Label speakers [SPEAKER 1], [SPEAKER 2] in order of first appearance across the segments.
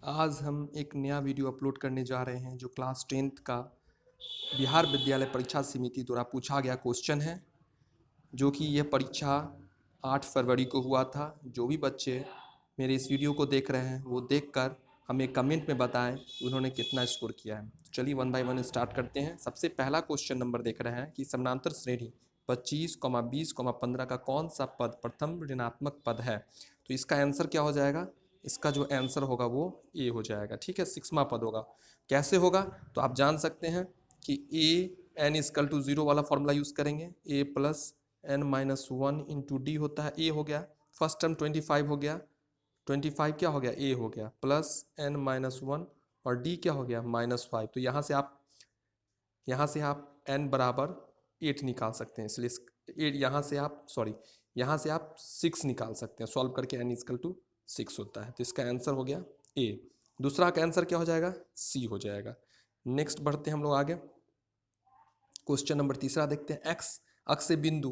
[SPEAKER 1] आज हम एक नया वीडियो अपलोड करने जा रहे हैं जो क्लास 10th का बिहार विद्यालय परीक्षा समिति द्वारा पूछा गया क्वेश्चन है, जो कि यह परीक्षा 8 फरवरी को हुआ था। जो भी बच्चे मेरे इस वीडियो को देख रहे हैं वो देखकर हमें कमेंट में बताएं कि उन्होंने कितना स्कोर किया है। चलिए वन बाय वन स्टार्ट करते हैं। सबसे पहला क्वेश्चन नंबर देख रहे हैं कि समानांतर श्रेणी 25, 20, 15 का कौन सा पद प्रथम ऋणात्मक पद है। तो इसका आंसर क्या हो जाएगा? इसका जो आंसर होगा वो ए हो जाएगा। ठीक है, 6वां पद होगा। कैसे होगा? तो आप जान सकते हैं कि ए एन इजकल टू 0 वाला फॉर्मूला यूज़ करेंगे। A plus N minus one into D होता है। ए हो गया, फर्स्ट टर्म 25 हो गया, 25 क्या हो गया? ए हो गया, प्लस एन माइनस वन और डी क्या हो गया? -5। तो यहाँ से आप एन बराबर 8 निकाल सकते हैं, इसलिए यहाँ से आप 6 निकाल सकते हैं। सॉल्व करके एन इजकल टू 6 होता है। तो इसका आंसर हो गया ए। दूसरा का आंसर क्या हो जाएगा? सी हो जाएगा। नेक्स्ट बढ़ते हैं हम लोग आगे। क्वेश्चन नंबर तीसरा देखते हैं। एक्स अक्ष से बिंदु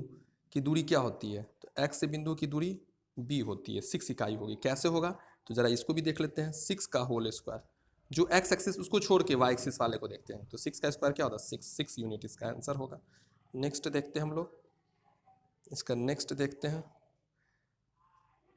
[SPEAKER 1] की दूरी क्या होती है? तो एक्स से बिंदु की दूरी बी होती है, 6 इकाई होगी। कैसे होगा? तो जरा इसको भी देख लेते हैं। 6 का होल स्क्वायर, जो एक्स एक्सिस उसको छोड़ के वाई एक्सिस वाले को देखते हैं। तो 6 का स्क्वायर क्या होता है? 6 यूनिट इसका आंसर होगा। नेक्स्ट देखते हैं हम लोग, इसका नेक्स्ट देखते हैं।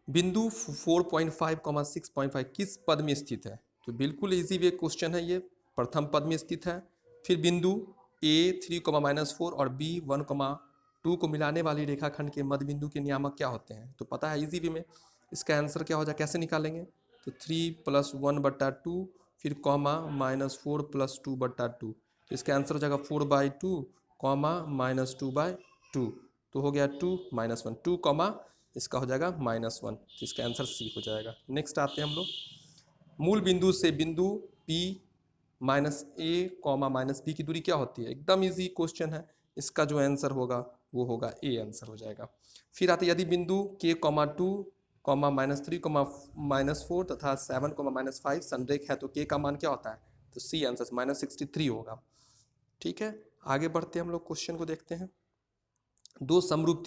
[SPEAKER 1] बिंदु 4.5, 6.5 किस पद में स्थित है? तो बिल्कुल इजी वे क्वेश्चन है ये, प्रथम पद में स्थित है। फिर बिंदु ए 3, -4 और बी 1, 2 को मिलाने वाली रेखाखंड के मध्य बिंदु के नियामक क्या होते हैं? तो पता है इजी वे में। इसका आंसर क्या हो जाए? कैसे निकालेंगे? तो 3 + 1/2 फिर कॉमा -4 + 2/2। तो इसका आंसर हो जाएगा 4/2 कॉमा -2/2। तो हो गया 2 -1, 2 कॉमा इसका हो जाएगा -1। तो इसका आंसर सी हो जाएगा। नेक्स्ट आते हैं हम लोग। मूल बिंदु से बिंदु P -a, -b की दूरी क्या होती है? एकदम इजी क्वेश्चन है। इसका जो आंसर होगा वो होगा ए आंसर हो जाएगा। फिर आते यदि बिंदु K, 2, -3, -4 तथा 7, -5 संरेख है तो K का मान क्या होता है? तो सी आंसर -63 होगा। ठीक है, आगे बढ़ते हैं हम लोग, क्वेश्चन को देखते हैं। दो समरूप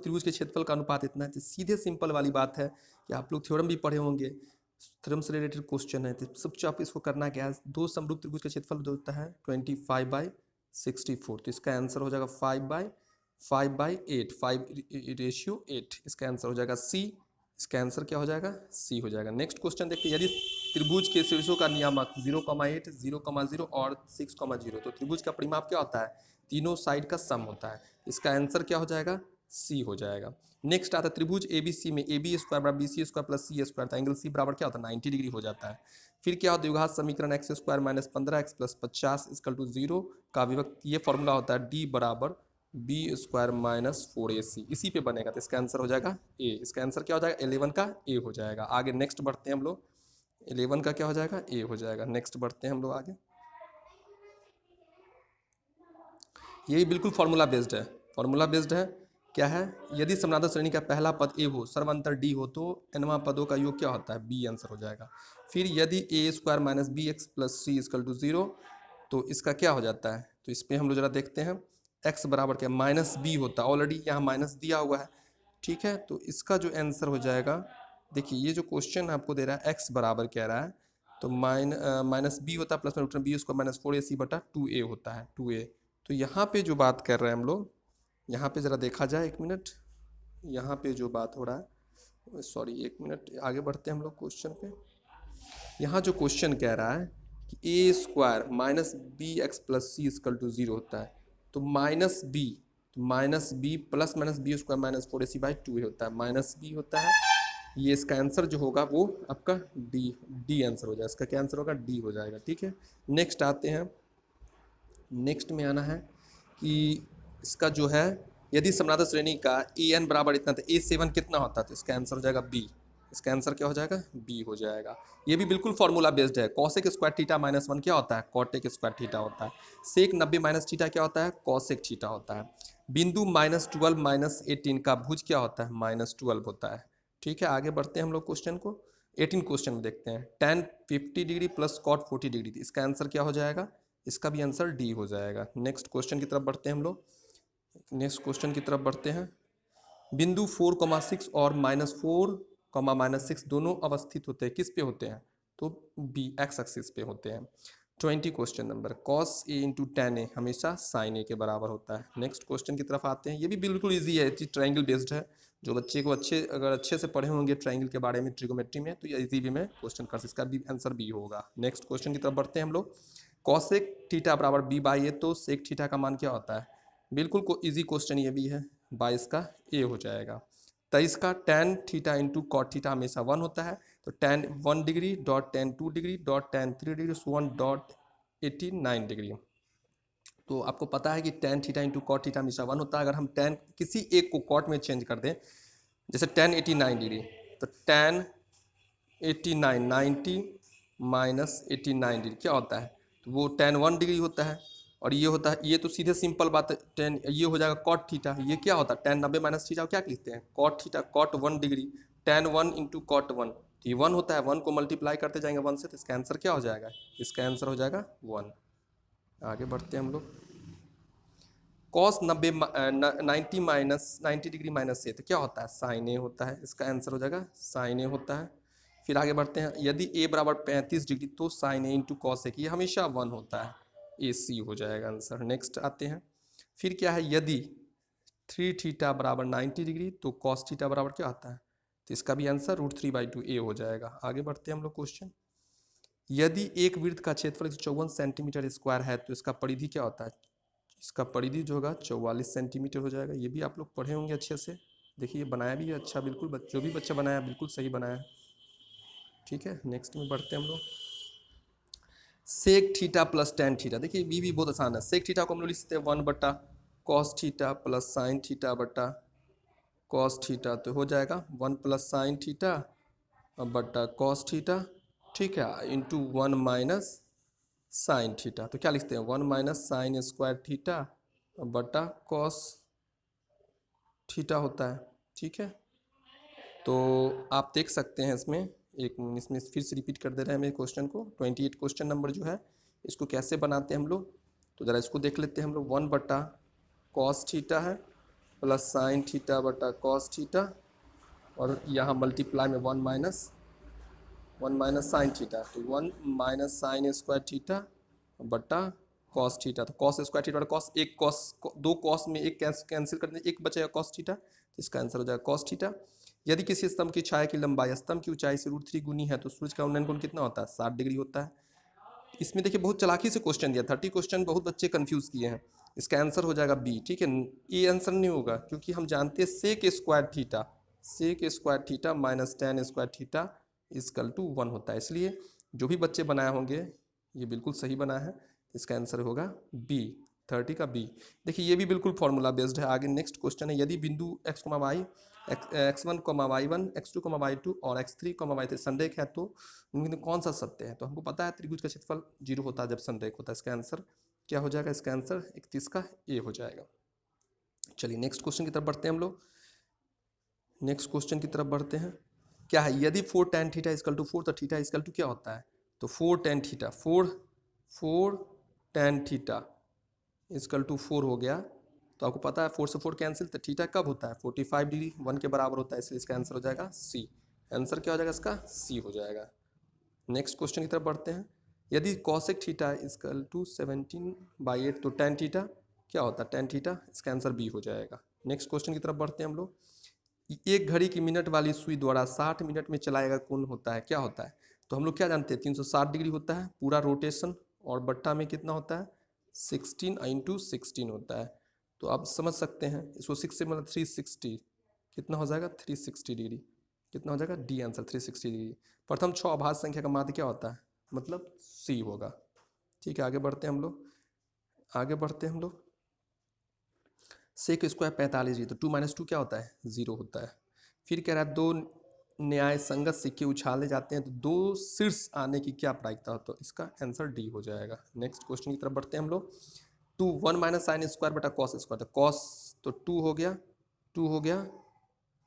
[SPEAKER 1] त्रिभुज के क्षेत्रफल का अनुपात इतना है। तो सीधे सिंपल वाली बात है कि आप लोग थ्योरम भी पढ़े होंगे, थ्योरम से रिलेटेड क्वेश्चन है। तो सबसे आप इसको करना क्या है? दो समरूप त्रिभुज का क्षेत्रफल होता है 25/64। तो इसका आंसर हो जाएगा 5/8, 5:8। इसका आंसर हो जाएगा सी। इसका आंसर क्या हो जाएगा? सी हो जाएगा। नेक्स्ट क्वेश्चन देखते हैं। यदि त्रिभुज के शीर्षों का नियामक 0,8, 0,0 और 6,0, तो त्रिभुज का परिमाप क्या होता है? तीनों साइड का सम होता है। इसका आंसर क्या हो जाएगा? सी हो जाएगा। नेक्स्ट आता है त्रिभुज एबीसी में AB स्क्वायर बराबर BC square plus C square, तो एंगल सी बराबर क्या होता है? 90 डिग्री हो जाता है। फिर क्या होता है? द्विघात समीकरण x स्क्वायर -15x + 50 = 0 का विभक्त, ये फॉर्मूला होता है D बराबर B स्क्वायर -4AC। इसी पे बनेगा। तो इसका आंसर हो जाएगा ए। इसका आंसर क्या हो जाएगा? 11 का ए हो जाएगा। आगे नेक्स्ट बढ़ते हैं हम लोग। 11 का क्या हो जाएगा? ए हो जाएगा। नेक्स्ट बढ़ते हैं हम लोग आगे। यही बिल्कुल फार्मूला बेस्ड है। फार्मूला बेस्ड है। क्या है? यदि समानांतर श्रेणी का पहला पद ए हो, सर्वांतर डी हो, तो एनवां पदों का योग क्या होता है? बी आंसर हो जाएगा। फिर यदि ए स्क्वायर -bx + c = 0, तो इसका क्या हो जाता है? तो इस पर हम लोग जरा देखते हैं। x बराबर क्या? -b होता है। ऑलरेडी यहाँ माइनस दिया हुआ है। ठीक है, तो इसका जो आंसर हो जाएगा, देखिए ये जो क्वेश्चन आपको दे रहा है x बराबर कह रहा है, तो -b होता है, प्लस में b स्क्वायर -4ac/2a होता है, 2a। तो यहाँ पे जो बात कर रहे हैं हम लोग, यहाँ पे ज़रा देखा जाए, एक मिनट। यहाँ पे जो बात हो रहा है, सॉरी एक मिनट, आगे बढ़ते हैं हम लोग क्वेश्चन पे। यहाँ जो क्वेश्चन कह रहा है कि ए स्क्वायर -bx + c = 0 होता है, तो -b plus -b square -4ac/2a होता है, -b होता है। ये इसका आंसर जो होगा वो आपका डी आंसर हो जाएगा। इसका क्या आंसर होगा? डी हो जाएगा। ठीक है, नेक्स्ट आते हैं। नेक्स्ट में आना है कि इसका जो है, यदि समानांतर श्रेणी का an बराबर इतना, तो a7 कितना होता है? तो इसका आंसर हो जाएगा बी। इसका आंसर क्या हो जाएगा? बी हो जाएगा। ये भी बिल्कुल फार्मूला बेस्ड है। कॉसेक स्क्वायर थीटा -1 क्या होता है? कॉटेक स्क्वायर थीटा होता है। सेक 90 - थीटा क्या होता है? कॉसेक थीटा होता है। बिंदु -12 -18 का भुज क्या होता है? -12 होता है। ठीक है, आगे बढ़ते हैं हम लोग क्वेश्चन को। 18 क्वेश्चन में देखते हैं। tan 50 डिग्री + cot 40 डिग्री, इसका आंसर क्या हो जाएगा? इसका भी आंसर डी हो जाएगा। नेक्स्ट क्वेश्चन की तरफ बढ़ते हैं हम लोग। नेक्स्ट क्वेश्चन की तरफ बढ़ते हैं। बिंदु 4,6 और -4 कॉमा -6 दोनों अवस्थित होते हैं किस पे होते हैं, तो बी एक्स एक्सिस पे होते हैं। 20 question number, cos a into ten A हमेशा sin a के बराबर होता है। नेक्स्ट क्वेश्चन की तरफ आते हैं, ये भी बिल्कुल इजी है, ट्रायंगल बेस्ड है। जो बच्चे को अगर अच्छे से पढ़े होंगे ट्रायंगल के बारे में ट्रिगोमेट्री में, तो ये इजी वे में क्वेश्चन कर, इसका भी आंसर बी होगा। नेक्स्ट क्वेश्चन की तरफ बढ़ते हैं हम लोग। कॉसेक थीटा बराबर बी बाई ए, तो सेक थीटा का मान क्या होता है, बिल्कुल को इजी क्वेश्चन ये भी है, 22 का ए हो जाएगा। 23 का tan theta into cot theta हमेशा 1 होता है, तो tan 1 degree dot tan 2 degree dot tan 3 degree 1.89 degree. तो आपको पता है कि tan theta into cot theta हमेशा 1 होता है। अगर हम टेन किसी एक को कॉट में चेंज कर दें, जैसे टेन 89 डिग्री, तो टेन 89 90 माइनस 89 डिग्री क्या होता है, तो वो टेन 1 डिग्री होता है। और ये होता है, ये तो सीधे सिंपल बात है, टेन ये हो जाएगा कॉट थीटा, ये क्या होता है टेन 90 माइनस थीटा क्या लिखते हैं cot theta, cot 1 degree, tan 1 into cot 1, ये 1 होता है, 1 को मल्टीप्लाई करते जाएंगे 1 से, तो इसका आंसर क्या हो जाएगा, इसका आंसर हो जाएगा 1। आगे बढ़ते हैं हम लोग। कॉस 90 90 माइनस 90 डिग्री माइनस से, तो क्या होता है साइन ए होता है, इसका आंसर हो जाएगा साइन ए होता है। फिर आगे बढ़ते हैं, यदि ए बराबर 35 डिग्री तो sign A into cos A, ये हमेशा 1 होता है, ए सी हो जाएगा आंसर। नेक्स्ट आते हैं, फिर क्या है, यदि 3 थीटा बराबर 90 डिग्री तो कॉस थीटा बराबर क्या आता है, तो इसका भी आंसर √3/2 ए हो जाएगा। आगे बढ़ते हैं हम लोग क्वेश्चन, यदि एक वृत्त का क्षेत्रफल 154 सेंटीमीटर स्क्वायर है तो इसका परिधि क्या होता है, इसका परिधि जो होगा 44 सेंटीमीटर हो जाएगा। ये भी आप लोग पढ़े होंगे अच्छे से, देखिए बनाया भी है अच्छा, बिल्कुल जो भी बच्चा बनाया बिल्कुल सही बनाया है, ठीक है। नेक्स्ट में बढ़ते हैं हम लोग, sec theta plus tan theta, देखिए भी बहुत आसान है। सेक थीटा को हम लोग लिख सकते हैं 1 बटा cos theta plus sine theta बटा कॉस थीटा, तो हो जाएगा 1 प्लस साइन थीटा बटा कॉस थीटा, ठीक है, इंटू 1 माइनस साइन थीटा, तो क्या लिखते हैं 1 माइनस साइन स्क्वायर थीटा बटा कॉस थीटा होता है, ठीक है। तो आप देख सकते हैं इसमें फिर से रिपीट कर दे रहे हैं मेरे क्वेश्चन को। 28 क्वेश्चन नंबर जो है इसको कैसे बनाते हैं हम लोग, तो ज़रा इसको देख लेते हैं हम लोग। 1 बटा कॉस थीटा है प्लस साइन थीटा बटा कॉस थीटा, और यहाँ मल्टीप्लाई में 1 माइनस साइन थीटा, तो 1 माइनस साइन स्क्वायर थीटा बटा कॉस थीटा, तो कॉस स्क्वायर थीटा बटा कॉस, एक कॉस, दो कॉस में एक कैंसिल कर दें, एक बचेगा कॉस थीटा, तो इसका आंसर हो जाएगा कॉस थीटा। यदि किसी स्तंभ की छाया की लंबाई स्तंभ की ऊंचाई से √3 गुनी है तो सूरज का उन्नयन कोण कितना होता है, 60 डिग्री होता है। इसमें देखिए बहुत चालाकी से क्वेश्चन दिया, 30 क्वेश्चन बहुत बच्चे कंफ्यूज किए हैं। इसका आंसर हो जाएगा बी, ठीक है। ये आंसर नहीं होगा क्योंकि हम जानते हैं sec square theta minus tan square theta is equal to 1 होता है, इसलिए जो भी बच्चे बनाए होंगे ये बिल्कुल सही बनाया है, इसका आंसर होगा बी, 30 का बी। देखिए ये भी बिल्कुल फॉर्मूला बेस्ड है। आगे नेक्स्ट क्वेश्चन है, यदि बिंदु x1, y1, x2, y2 और x3, y3 संरेख है तो उनमें कौन सा सत्य है, तो हमको पता है त्रिभुज का क्षेत्रफल 0 होता है जब संरेख होता है। इसका आंसर क्या हो जाएगा, इसका आंसर 31 का ए हो जाएगा। चलिए नेक्स्ट क्वेश्चन की तरफ बढ़ते हैं हम लोग। नेक्स्ट क्वेश्चन की तरफ बढ़ते हैं, क्या है, यदि 4 tan थीटा इजकल टू 4, तो थीटा इजकल टू क्या होता है, तो 4 tan theta 4 tan theta is equal to 4 हो गया, तो आपको पता है 4 से 4 कैंसिल, तो थीटा कब होता है 45 डिग्री 1 के बराबर होता है, इसलिए इसका आंसर हो जाएगा सी। आंसर क्या हो जाएगा इसका, सी हो जाएगा। नेक्स्ट क्वेश्चन की तरफ बढ़ते हैं, यदि कॉसेक थीटा इजकल टू 17/8 तो टेन थीटा क्या होता है, टेन थीटा, इसका आंसर बी हो जाएगा। नेक्स्ट क्वेश्चन की तरफ बढ़ते हैं हम लोग, एक घड़ी की मिनट वाली सुई द्वारा 60 मिनट में चलाएगा कौन होता है, क्या होता है, तो हम लोग क्या जानते हैं 360 डिग्री होता है पूरा रोटेशन, और बट्टा में कितना होता है 16 × 16 होता है। तो आप समझ सकते हैं इसको 6 से मतलब 360 कितना हो जाएगा 360 डिग्री, कितना हो जाएगा डी आंसर 360 डिग्री। प्रथम 6 अभाज्य संख्या का माध्य क्या होता है, मतलब सी होगा, ठीक है। आगे बढ़ते हैं हम लोग, सेक स्क्वायर 45 डिग्री, तो 2 - 2 क्या होता है 0 होता है। फिर कह रहा है दो न्याय संगत सिक्के उछाले जाते हैं तो दो शीर्ष आने की क्या प्रायिकता हो, तो इसका आंसर डी हो जाएगा। नेक्स्ट क्वेश्चन की तरफ बढ़ते हैं हम लोग, 1 माइनस साइन स्क्वायर बटा कॉस स्क्वायर, तो कॉस तो 2 हो गया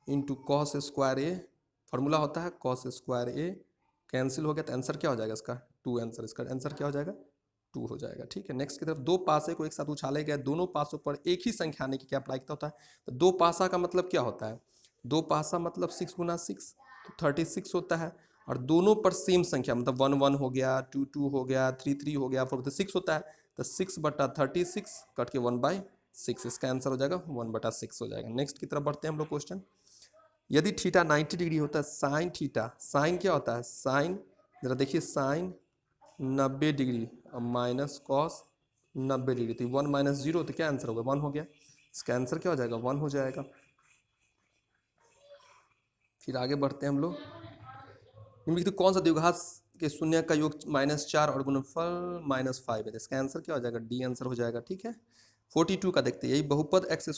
[SPEAKER 1] इंटू कॉस स्क्वायर ए, फॉर्मूला होता है कॉस स्क्वायर ए, कैंसिल हो गया, तो आंसर क्या हो जाएगा इसका 2 आंसर, इसका आंसर क्या हो जाएगा 2 हो जाएगा, ठीक है। नेक्स्ट की तरफ, दो पासे को एक साथ उछाले गए दोनों पासों पर एक ही संख्या आने की क्या प्रायिकता होता है, तो दो पासा का मतलब क्या होता है, दो पासा मतलब 6 × 6, तो 36 होता है। और दोनों पर सेम संख्या मतलब 1 1 हो गया, 2 2 हो गया, 3 3 हो गया, 4 तो 6 होता है। तो 6/36 कट के 1/6, इसका आंसर हो जाएगा 1/6 हो जाएगा। नेक्स्ट की तरफ बढ़ते हैं हम लोग क्वेश्चन। यदि थीटा 90 डिग्री होता है, साइन थीटा, साइन क्या होता है, साइन जरा देखिए, साइन 90 डिग्री और माइनस कॉस 90 डिग्री, तो 1 - 0 तो क्या आंसर होगा, 1 हो गया। इसका आंसर क्या हो जाएगा, 1 हो जाएगा। फिर आगे बढ़ते हैं हम लोग। निम्नलिखित कौन सा द्विघात के शून्य का योग -4 और गुणनफल -5 है, तो इसका आंसर क्या हो जाएगा, डी आंसर हो जाएगा। ठीक है, 42 का देखते हैं। यही बहुपद x² -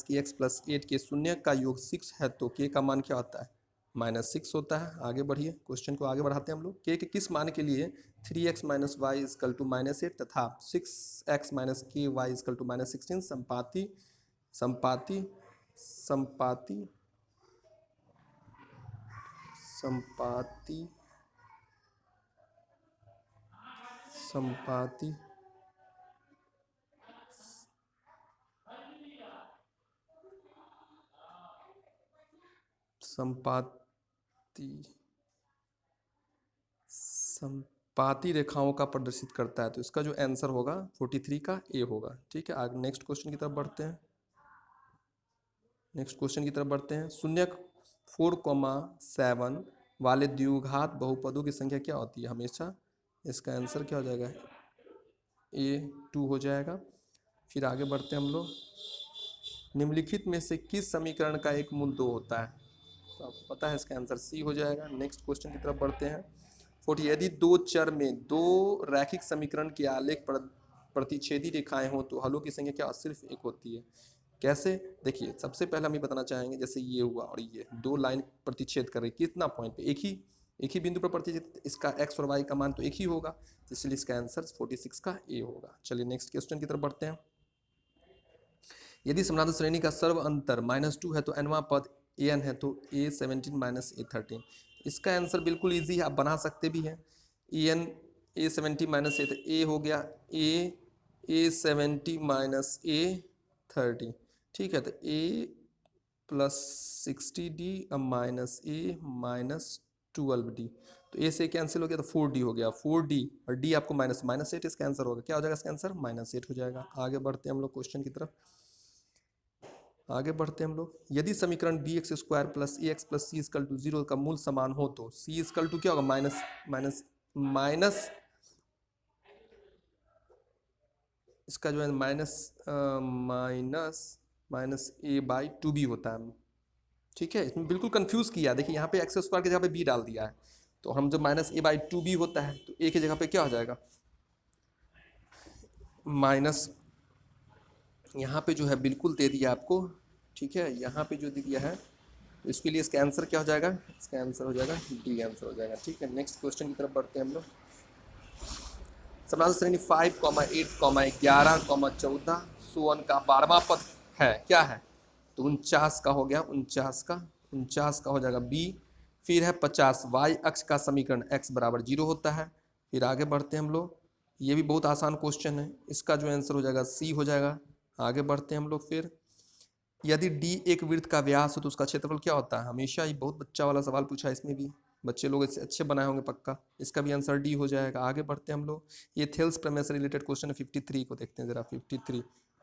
[SPEAKER 1] kx + 8 के शून्य का योग 6 है तो k का मान क्या होता है, -6 होता है। आगे बढ़िए, क्वेश्चन को आगे बढ़ाते हैं हम लोग। k के किस मान के लिए 3x - y = -8 तथा 6x - ky = -16 संपाती संपाती संपाती संपाती संपाती संपाती संपाती रेखाओं का प्रदर्शित करता है, तो इसका जो आंसर होगा 43 का ए होगा। ठीक है, आगे नेक्स्ट क्वेश्चन की तरफ बढ़ते हैं। नेक्स्ट क्वेश्चन की तरफ बढ़ते हैं। शून्य 4,7 वाले द्विघात बहुपदों की संख्या क्या होती है हमेशा, इसका आंसर क्या हो जाएगा, ए 2 हो जाएगा। फिर आगे बढ़ते हैं हम लोग। निम्नलिखित में से किस समीकरण का एक मूल 2 होता है, तो आपको पता है इसका आंसर सी हो जाएगा। नेक्स्ट क्वेश्चन की तरफ बढ़ते हैं। 40 यदि दो चर में दो रैखिक समीकरण के आलेख प्रतिच्छेदी रेखाएं हो तो हलों की संख्या क्या सिर्फ एक होती है। कैसे, देखिए सबसे पहले हम ये बताना चाहेंगे, जैसे ये हुआ और ये दो लाइन प्रतिच्छेद कर रही, कितना पॉइंट पे, एक ही बिंदु पर प्रतिच्छेद, इसका एक्स और वाई का मान तो एक ही होगा, इसलिए इसका आंसर 46 का ए होगा। चलिए नेक्स्ट क्वेश्चन की तरफ बढ़ते हैं। यदि समानांतर श्रेणी का सर्व अंतर -2 है तो nवां पद an है तो a17 - a13, इसका आंसर बिल्कुल इजी है, आप बना सकते भी हैं। an a17 - a, तो a हो गया a17 - a13, ठीक है, तो a + 60d - a -12d, तो a से कैंसिल हो गया तो 4d हो गया, 4d और d आपको -8, इसका आंसर होगा, क्या हो जाएगा इसका आंसर, -8 हो जाएगा। आगे बढ़ते हैं हम लोग क्वेश्चन की तरफ। आगे बढ़ते हैं हम लोग। यदि समीकरण bx² + ax + c = 0 का मूल समान हो तो c = क्या होगा, माइनस इसका जो है -a/2b होता है। ठीक है, इसमें बिल्कुल कंफ्यूज किया, देखिए यहाँ पे x² की जगह पे b डाल दिया है, तो हम जब -a/2b होता है तो a की जगह पे क्या हो जाएगा, माइनस यहाँ पे जो है बिल्कुल दे दिया आपको। ठीक है, यहाँ पे जो दे दिया है तो इसके लिए इसका आंसर क्या हो जाएगा, इसका आंसर हो जाएगा डी आंसर हो जाएगा। ठीक है, नेक्स्ट क्वेश्चन की तरफ बढ़ते हैं हम लोग। समानांतर श्रेणी 5, 8, 11, 14 सोअन का 12वां पद है, क्या है, तो 49 का हो गया, 49 का हो जाएगा बी। फिर है 50, वाई अक्ष का समीकरण x = 0 होता है। फिर आगे बढ़ते हैं हम लोग, ये भी बहुत आसान क्वेश्चन है, इसका जो आंसर हो जाएगा सी हो जाएगा। आगे बढ़ते हैं हम लोग। फिर यदि d एक वृत्त का व्यास हो तो उसका क्षेत्रफल क्या होता है, हमेशा ही बहुत बच्चा वाला सवाल पूछा है, इसमें भी बच्चे लोग इससे अच्छे बनाए होंगे पक्का, इसका भी आंसर डी हो जाएगा। आगे बढ़ते हैं हम लोग। ये थेल्स प्रमेय से रिलेटेड क्वेश्चन है, 53 को देखते हैं जरा।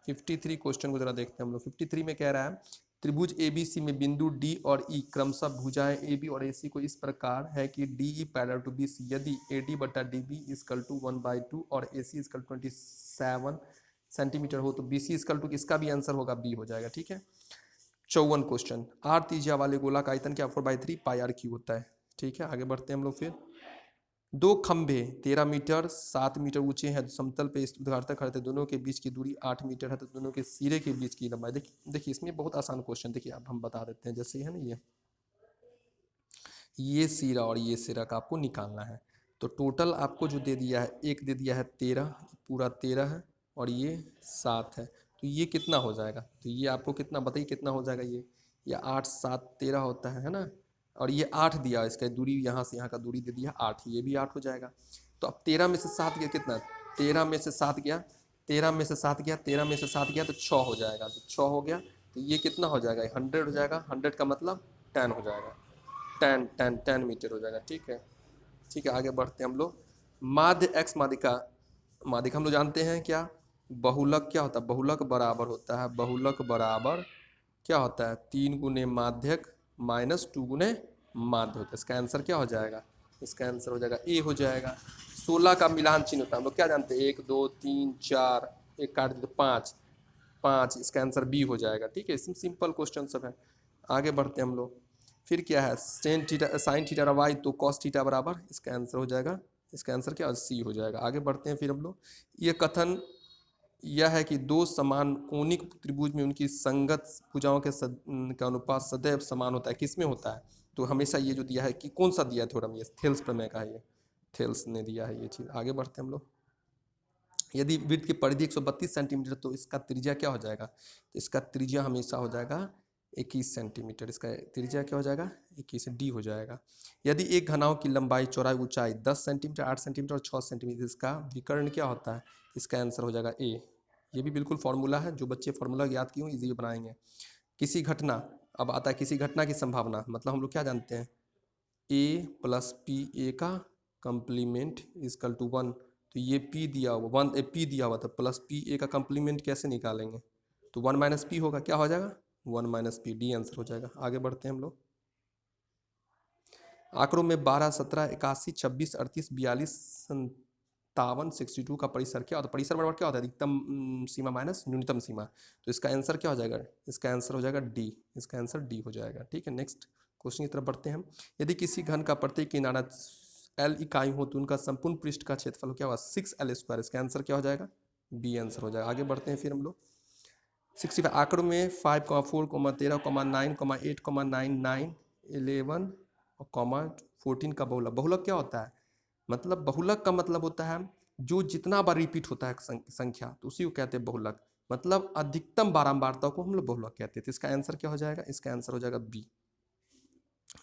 [SPEAKER 1] 53 क्वेश्चन को जरा देखते हैं हम लोग। 53 में कह रहा है, त्रिभुज ABC में बिंदु D और E क्रमशः भुजाएं AB और AC को इस प्रकार है कि DE पैरेलल टू BC, यदि AD/DB = 1/2 और AC = 27 सेंटीमीटर हो तो BC = इसका भी आंसर होगा बी हो जाएगा। ठीक है, 54 क्वेश्चन, आर त्रिज्या वाले गोला का आयतन क्या 4/3 πr³ होता है। ठीक है, आगे बढ़ते हैं हम लोग। फिर दो खंभे 13 मीटर 7 मीटर ऊंचे हैं, समतल पे उद्घाटन खड़े, दोनों के बीच की दूरी 8 मीटर है, तो दोनों के सिरे के बीच की लंबाई, देखिए इसमें बहुत आसान क्वेश्चन, देखिए अब हम बता देते हैं। जैसे है ना, ये सिरा और ये सिरा का आपको निकालना है, तो टोटल आपको जो दे दिया है, एक दे दिया है 13, पूरा 13 है और ये 7 है, तो ये कितना हो जाएगा, तो ये आपको कितना बताइए कितना हो जाएगा, ये 8 7 13 होता है ना, और ये 8 दिया, इसका दूरी यहाँ से यहाँ का दूरी दे दिया 8, ये भी 8 हो जाएगा। तो अब 13 में से 7 गया कितना, 13 में से 7 गया, 13 में से 7 गया, 13 में से 7 गया तो 6 हो जाएगा, तो 6 हो गया, तो ये कितना हो जाएगा, 100 हो जाएगा, 100 का मतलब 10 हो जाएगा। 10 मीटर हो जाएगा। ठीक है, ठीक है, आगे बढ़ते हैं हम लोग। माध्य एक्स माध्यिका, माध्यिका हम लोग जानते हैं क्या, बहुलक क्या होता है, बहुलक बराबर होता है, बहुलक बराबर क्या होता है, 3 गुने माध्यक माइनस 2 गुने माध्य होता है। इसका आंसर क्या हो जाएगा, इसका आंसर हो जाएगा ए हो जाएगा। 16 का मिलान चिन्ह होता है, हम लोग क्या जानते हैं, 1 2 3 4, एक काट दे तो 5, 5, इसका आंसर बी हो जाएगा। ठीक है, इसमें सिंपल क्वेश्चन सब है। आगे बढ़ते हैं हम लोग। फिर क्या है, sine theta sine theta y तो कॉस थीटा बराबर, इसका आंसर हो जाएगा, इसका आंसर क्या सी हो जाएगा। आगे बढ़ते हैं फिर हम लोग। ये कथन यह है कि दो समान कोणिक त्रिभुज में उनकी संगत भुजाओं के का अनुपात सदैव समान होता है, किसमें होता है, तो हमेशा ये जो दिया है कि कौन सा दिया है थ्योरम, ये थेल्स प्रमेय का है, ये थेल्स ने दिया है ये चीज़। आगे बढ़ते हैं हम लोग। यदि वृत्त की परिधि 132 सेंटीमीटर तो इसका त्रिज्या क्या हो जाएगा, तो इसका त्रिज्या हमेशा हो जाएगा 21 सेंटीमीटर, इसका त्रिज्या क्या हो जाएगा 21, डी हो जाएगा। यदि एक घनाभ की लंबाई चौड़ाई ऊंचाई 10 सेंटीमीटर 8 सेंटीमीटर और 6 सेंटीमीटर, इसका विकर्ण क्या होता है, इसका आंसर हो जाएगा ए। ये भी बिल्कुल फॉर्मूला है, जो बच्चे फॉर्मूला याद किए हो इजी बनाएंगे। किसी घटना, अब आता है किसी घटना की संभावना, मतलब हम लोग क्या जानते हैं, ए प्लस पी ए का कंप्लीमेंट इजकल टू 1, तो ये पी दिया हुआ 1 पी दिया हुआ था, प्लस पी ए का कंप्लीमेंट कैसे निकालेंगे, तो 1 माइनस पी होगा, क्या हो जाएगा 1 माइनस पी, डी आंसर हो जाएगा। आगे बढ़ते हैं हम लोग। आंकड़ों में 12 17 81 26 38 42 57 62 का परिसर क्या होता है, परिसर बराबर क्या होता है, अधिकतम सीमा माइनस न्यूनतम सीमा, तो इसका आंसर क्या हो जाएगा, इसका आंसर हो जाएगा डी, इसका आंसर डी हो जाएगा। ठीक है, नेक्स्ट क्वेश्चन की तरफ बढ़ते हैं हम। यदि किसी घन का प्रत्येक किनारा एल इकाई हो तो उनका संपूर्ण पृष्ठ का क्षेत्रफल क्या होगा 6L², इसका आंसर क्या हो जाएगा, बी आंसर हो जाएगा। आगे बढ़ते हैं फिर हम लोग। 65 आंकड़ों में 5 4 13 9 8 9 9 11 और कॉमा 14 का बहुलक, बहुलक क्या होता है, मतलब बहुलक का मतलब होता है जो जितना बार रिपीट होता है संख्या, तो उसी को कहते हैं बहुलक, मतलब अधिकतम बारंबारता को हम लोग बहुलक कहते हैं। तो इसका आंसर क्या हो जाएगा, इसका आंसर हो जाएगा बी।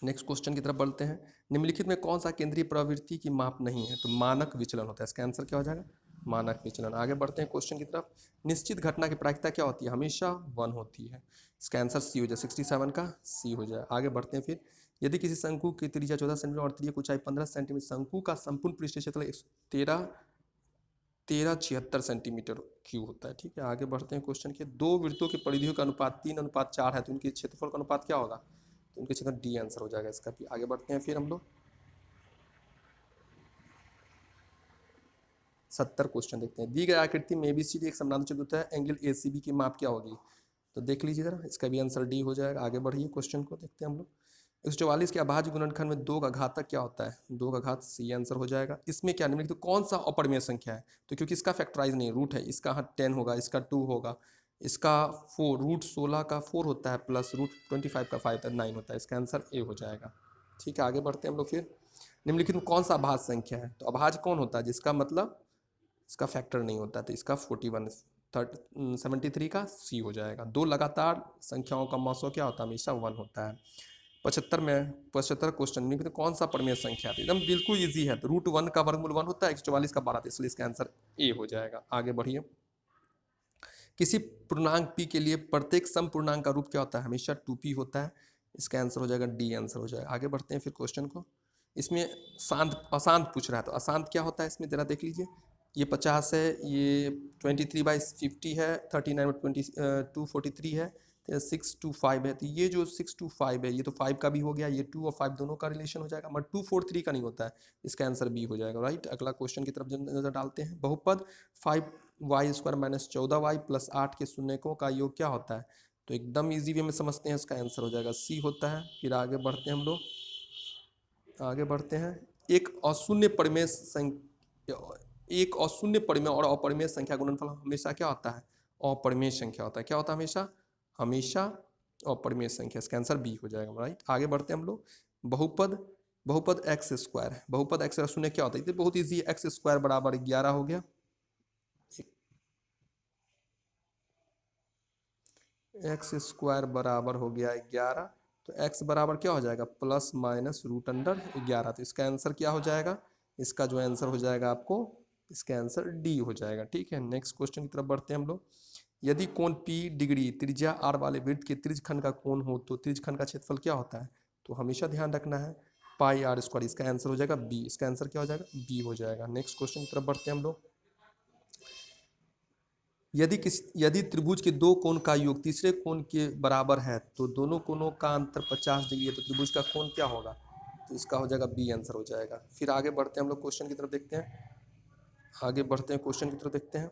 [SPEAKER 1] नेक्स्ट क्वेश्चन की तरफ बढ़ते हैं। निम्नलिखित में कौन सा केंद्रीय प्रवृत्ति की माप नहीं है, तो मानक विचलन होता है, इसका आंसर क्या हो जाएगा, मानक विचलन। आगे बढ़ते हैं क्वेश्चन की तरफ। निश्चित घटना की प्रायिकता क्या होती है, हमेशा 1 होती है, इसका आंसर सी हो जाए, 67 का सी हो जाए। आगे बढ़ते हैं फिर। यदि किसी शंकु की त्रिज्या 14 सेंटीमीटर और त्रिज्या ऊंचाई 15 सेंटीमीटर, शंकु का संपूर्ण पृष्ठ क्षेत्र 1376 सेंटीमीटर क्यूब होता है। ठीक है, आगे बढ़ते हैं क्वेश्चन के। दो वृत्तों की परिधियों का अनुपात 3:4 है, तो उनके क्षेत्रफल का अनुपात क्या होगा, तो उनके क्षेत्र डी आंसर हो जाएगा इसका भी। आगे बढ़ते हैं फिर हम लोग। 70 क्वेश्चन देखते हैं। दी गई आकृति में ABCD एक समानांतर चतुर्भुज है, एंगल ACB की माप क्या होगी, तो देख लीजिए जरा, इसका भी आंसर डी हो जाएगा। आगे बढ़िए क्वेश्चन को देखते हैं हम लोग। 144 के अभाज्य गुणनखंड में 2 का घातक क्या होता है, 2 का घात सी आंसर हो जाएगा। इसमें क्या निम्नलिखित तो कौन सा अपरिमेय संख्या है, तो क्योंकि इसका फैक्टराइज नहीं रूट है, इसका 10 होगा, इसका 2 होगा, इसका 4 रूट 16 का 4 होता है, प्लस रूट 25 का 5 9 होता है, इसका आंसर ए हो जाएगा। ठीक है, आगे बढ़ते हैं हम लोग फिर। निम्नलिखित में कौन सा अभाज्य संख्या है, तो अभाज्य कौन होता है जिसका मतलब इसका फैक्टर नहीं होता, तो इसका 41 73 का सी हो जाएगा। दो लगातार संख्याओं का मौसो क्या होता है, हमेशा 1 होता है। 75 क्वेश्चन में कौन सा परमेय संख्या है, एकदम बिल्कुल इजी है, तो रूट 1 का वर्गमूल 1 होता है, 144 का 12, इसलिए इसका आंसर ए हो जाएगा। आगे बढ़िए। किसी पूर्णांक पी के लिए प्रत्येक सम पूर्णांक का रूप क्या होता है, हमेशा 2p होता है, इसका आंसर हो जाएगा डी आंसर हो जाएगा। आगे बढ़ते हैं फिर क्वेश्चन को। इसमें शांत अशांत पूछ रहा है, तो अशांत क्या होता है इसमें जरा देख लीजिए। ये 50 है, ये 23/50 है, 39/243 है, 625 है, तो ये जो 625 है ये तो 5 का भी हो गया, ये 2 और 5 दोनों का रिलेशन हो जाएगा, मगर 243 का नहीं होता है, इसका आंसर बी हो जाएगा। राइट, अगला क्वेश्चन की तरफ नजर डालते हैं। बहुपद 5y² - 14y + 8 के शून्यकों का योग क्या होता है, तो एकदम इजी वे में समझते हैं, इसका आंसर हो जाएगा सी होता है। फिर आगे बढ़ते हैं हम लोग, आगे बढ़ते हैं। एक अशून्य परिमेय एक अशून्य परिमेय और अपरिमेय संख्या गुणनफल हमेशा क्या होता है, अपरिमेय संख्या होता है, क्या होता है हमेशा, हमेशा अपरिमेय संख्या, इसका आंसर बी हो जाएगा। राइट, आगे बढ़ते हैं हम लोग। बहुपद बहुपद x², बहुपद x शून्य क्या होता है, तो बहुत ईजी, x² बराबर 11 हो गया, x² बराबर हो गया 11, तो x बराबर क्या हो जाएगा, प्लस माइनस रूट अंडर 11, तो इसका आंसर क्या हो जाएगा, इसका जो आंसर हो जाएगा आपको, इसका आंसर डी हो जाएगा। ठीक है, नेक्स्ट क्वेश्चन की तरफ बढ़ते हैं हम लोग। यदि कोण P डिग्री त्रिज्या r वाले वृत्त के त्रिज्यखंड का कोण हो तो त्रिज्यखंड का क्षेत्रफल क्या होता है, तो हमेशा ध्यान रखना है पाई आर स्क्वायर, इसका आंसर हो जाएगा बी। इसका आंसर क्या हो जाएगा? बी हो जाएगा। नेक्स्ट क्वेश्चन की तरफ बढ़ते हैं हम लोग। यदि त्रिभुज के दो कोण का योग तीसरे कोण के बराबर है तो दोनों कोणों का अंतर 50 डिग्री है, तो त्रिभुज का कोण क्या होगा? तो इसका हो जाएगा बी आंसर हो जाएगा। फिर आगे बढ़ते हैं हम लोग क्वेश्चन की तरफ देखते हैं। आगे बढ़ते हैं क्वेश्चन की तरफ देखते हैं।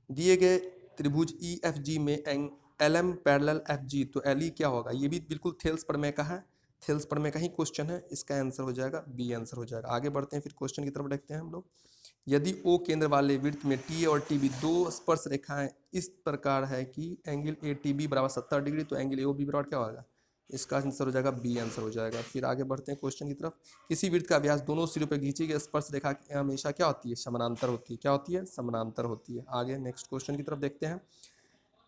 [SPEAKER 1] दिए गए त्रिभुज ई एफ जी में L M parallel F G, तो एल ई क्या होगा? ये भी बिल्कुल थेल्स प्रमेय का है, थेल्स प्रमेय का ही क्वेश्चन है। इसका आंसर हो जाएगा बी आंसर हो जाएगा। आगे बढ़ते हैं फिर क्वेश्चन की तरफ देखते हैं हम लोग। यदि ओ केंद्र वाले वृत्त में टी ए और टी बी दो स्पर्श रेखाएं इस प्रकार है कि एंगल ए टी बी बराबर 70 डिग्री, तो एंगल ए ओ बी बराबर क्या होगा? इसका आंसर हो जाएगा बी आंसर हो जाएगा। फिर आगे बढ़ते हैं क्वेश्चन की तरफ। किसी वृत्त का व्यास दोनों सिरों पर खींची गई स्पर्श रेखा हमेशा क्या होती है? समानांतर होती है। क्या होती है? समानांतर होती है। आगे नेक्स्ट क्वेश्चन की तरफ देखते हैं।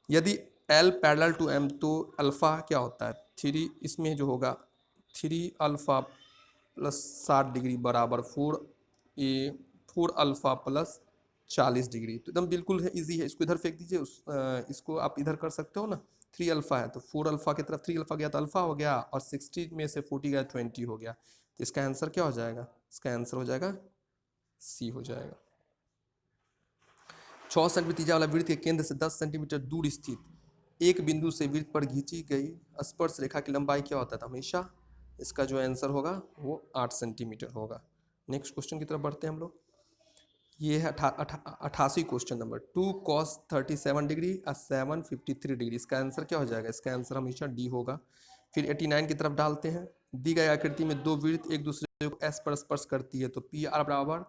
[SPEAKER 1] यदि एल पैरेलल टू एम तो अल्फा क्या होता है? थ्री, इसमें जो होगा 3 अल्फा प्लस 60 डिग्री बराबर 4 अल्फा प्लस 40 डिग्री। तो एकदम बिल्कुल है, ईजी है। इसको इधर फेंक दीजिए, इसको आप इधर कर सकते हो ना। 3 अल्फा है तो 4 अल्फा की तरफ 3 अल्फा गया तो अल्फा हो गया, और 60 में से 40 गया 20 हो गया। तो इसका आंसर क्या हो जाएगा? इसका आंसर हो जाएगा सी हो जाएगा। 6 सेंटीमीटर त्रिज्या वाला वृत्त के केंद्र से 10 सेंटीमीटर दूर स्थित एक बिंदु से वृत्त पर खींची गई स्पर्श रेखा की लंबाई क्या होता है? हमेशा इसका जो आंसर होगा वो 8 सेंटीमीटर होगा। नेक्स्ट क्वेश्चन की तरफ बढ़ते हैं हम लोग। ये है 88 क्वेश्चन नंबर। 2 cos 37 डिग्री और 7 53 डिग्री, इसका आंसर क्या हो जाएगा? इसका आंसर हमेशा डी होगा। फिर 89 की तरफ डालते हैं। दी गई आकृति में दो वृत्त एक दूसरे को एस पर स्पर्श करती है, तो पी आर बराबर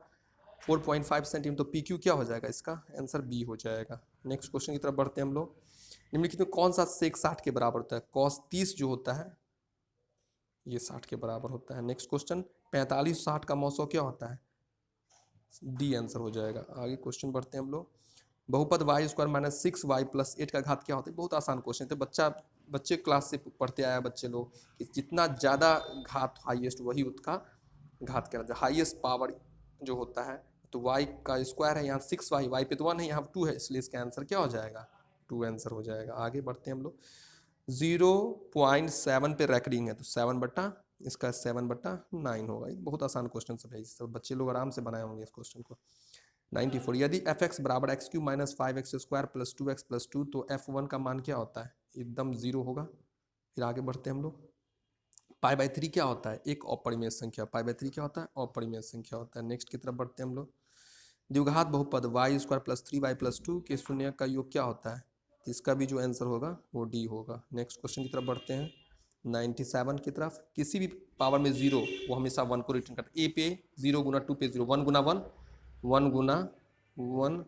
[SPEAKER 1] 4.5 सेंटीमीटर, तो पी क्यू क्या हो जाएगा? इसका आंसर बी हो जाएगा। नेक्स्ट क्वेश्चन की तरफ बढ़ते हैं हम लोग। निम्नलिखित में कौन सा सेक 60 के बराबर होता है? cos 30 जो होता है ये 60 के बराबर होता है। नेक्स्ट क्वेश्चन, 45 60 का मौसो क्या होता है? डी आंसर हो जाएगा। आगे क्वेश्चन बढ़ते हैं हम लोग। बहुपद Y square minus 6y plus 8 का घात क्या होता है? बहुत आसान क्वेश्चन है, तो बच्चे क्लास से पढ़ते आया बच्चे लोग कि जितना ज़्यादा घात हाईएस्ट वही उसका घात कहलाता है। हाईएस्ट पावर जो होता है, तो y का स्क्वायर है, यहाँ 6y, y पे तो 1 है, यहाँ 2 है, इसलिए इसका आंसर क्या हो जाएगा? 2 आंसर हो जाएगा। आगे बढ़ते हैं हम लोग। 0.7 पे रैकरिंग है, तो 7 बटा इसका 7/9 होगा। ये बहुत आसान क्वेश्चन है भाई, सब बच्चे लोग आराम से बनाए होंगे इस क्वेश्चन को। 94, यदि एफ एक्स बराबर x Q minus 5x square plus 2x plus 2, तो f1 का मान क्या होता है? एकदम 0 होगा। फिर आगे बढ़ते हैं हम लोग। π/3 क्या होता है? एक अपरिमेय संख्या। π/3 क्या होता है? अपरिमेय संख्या होता है। नेक्स्ट की तरफ बढ़ते हैं हम लोग। द्विघात बहुपद y square plus 3y plus 2 के शून्य का योग क्या होता है? तो इसका भी जो आंसर होगा वो डी होगा। नेक्स्ट क्वेश्चन की तरफ बढ़ते हैं। 97 की तरफ। किसी भी पावर में 0 वो हमेशा 1 को रिटर्न करता है। ए पे 0 गुना 2 पे 0, 1 गुना 1, 1 गुना 1,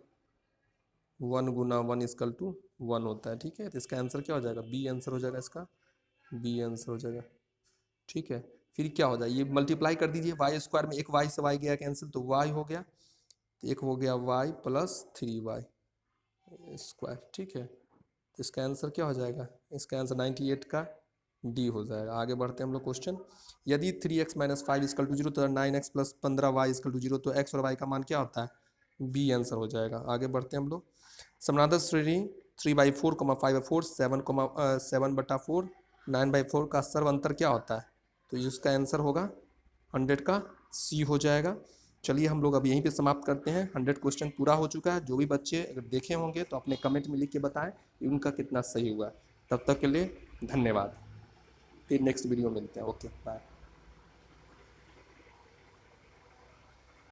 [SPEAKER 1] 1 गुना 1 इजकल टू 1 होता है। ठीक है, तो इसका आंसर क्या हो जाएगा? बी आंसर हो जाएगा इसका। बी आंसर हो जाएगा। ठीक है, फिर क्या हो जाए? ये मल्टीप्लाई कर दीजिए वाई स्क्वायर में, एक वाई से वाई गया कैंसिल, तो वाई हो गया, तो एक हो गया वाई प्लस 3y स्क्वायर। ठीक है, तो इसका आंसर क्या हो जाएगा? इसका आंसर 98 का डी हो जाएगा। आगे बढ़ते हैं हम लोग क्वेश्चन। यदि 3x माइनस 5 इजकल टू 0, तो 9x plus 15y is equal to 0, तो x और y का मान क्या होता है? बी आंसर हो जाएगा। आगे बढ़ते हैं हम लोग। समानांतर श्रेणी 3/4, 5/4, 7/4, 9/4 का सर्व अंतर क्या होता है? तो इसका आंसर होगा 100 का सी हो जाएगा। चलिए हम लोग अब यहीं पे समाप्त करते हैं। 100 क्वेश्चन पूरा हो चुका है। जो भी बच्चे अगर देखे होंगे तो अपने कमेंट में लिख के बताएं कि उनका कितना सही हुआ। तब तक के लिए धन्यवाद। फिर नेक्स्ट वीडियो मिलते हैं। Okay bye.